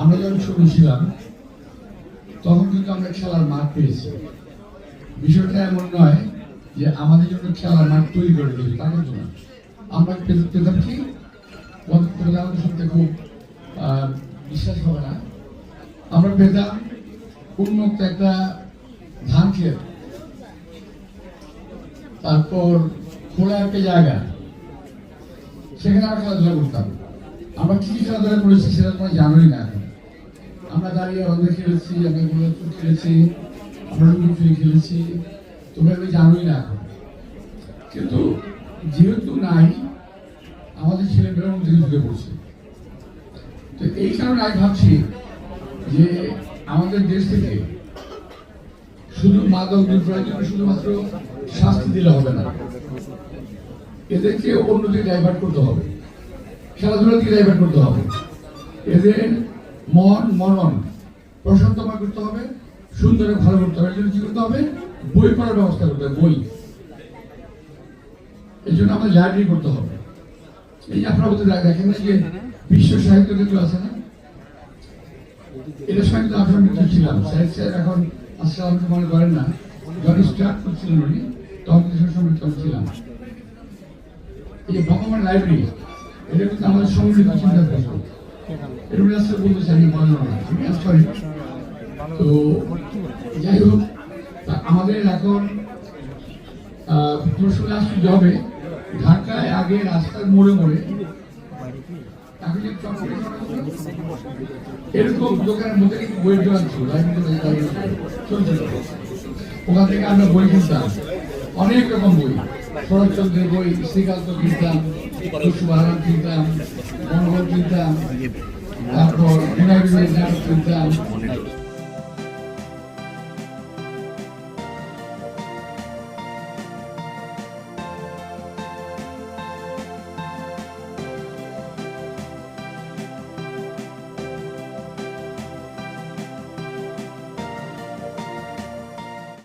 আমরা যখন ছোট ছিলাম তখন কিন্তু আমরা খেলার মাঠ পেয়েছি। বিষয়টা এমন নয় যে আমাদের জন্য খেলার মাঠ তৈরি করে দিয়েছে, তা কিন্তু না। আমরা পেতাম কি আমাদের শুনতে খুব বিশ্বাস হবে না, আমরা পেতাম উন্মুক্ত একটা ধান ক্ষেত, তারপর খোলা একটা জায়গা, সেখানে আমরা খেলাধুলা করতাম। আমরা কি খেলাধুলা করেছি সেটা তোমরা জানোই না। এখন আমরা দাঁড়িয়ে রঙে খেলেছি, আমরা গোলাচুর খেলেছি, আমরা লুকোচুরি খেলেছি, তোমরা এগুলো জানোই না এখন। কিন্তু যেহেতু নাই, আমাদের ছেলেমেয়েরা মধ্যে ঢুকে পড়ছে। তো এই কারণে আমি ভাবছি যে আমাদের দেশ থেকে শুধু মাদক দ্রব্যের জন্য শুধুমাত্র শাস্তি দিলে হবে না, এদেরকে অন্যদিকে ডাইভার্ট করতে হবে, খেলাধুলার দিকে ডাইভার্ট করতে হবে, এদের মনন প্রশান্তময় করতে হবে, সুন্দর ভালো করতে হবে। এর জন্য কি করতে হবে? বই পড়ার ব্যবস্থা করতে হবে, বই। এই জন্য আমাদের লাইব্রেরি করতে হবে। এই যে আপনারা বলতে দেখেন না যে বিশ্ব সাহিত্য কেন্দ্র আছে না, এটার সঙ্গে তো আপনার মিত্র ছিলাম। সাহিত্য এখন আসলে আমাকে মনে করেন না, যখন স্টার্ট করছিলেন উনি তখন কিছু সময় ছিলাম। এই যে ভগবান লাইব্রেরি, এটা কিন্তু আমাদের সম্মিলিত চিন্তা করছে। এরকম আসলে বলতে চাই, আমি বললাম না, আমি সরি। তো যাই হোক, আমাদের এখন প্রশ্ন আসতে হবে, ঢাকায় আগে রাস্তার মোড়ে মোড়ে এরকম দোকানের মধ্যে বইয়ের দোকান ছিল, চলছিল। ওখান থেকে আমরা বই কিনতাম, অনেক রকম বই, শরৎচন্দ্রের বই, শ্রীকান্ত কিনতাম, সুবাহারাম কিনতাম, মনোহর কিনতাম, তারপর কিনতাম।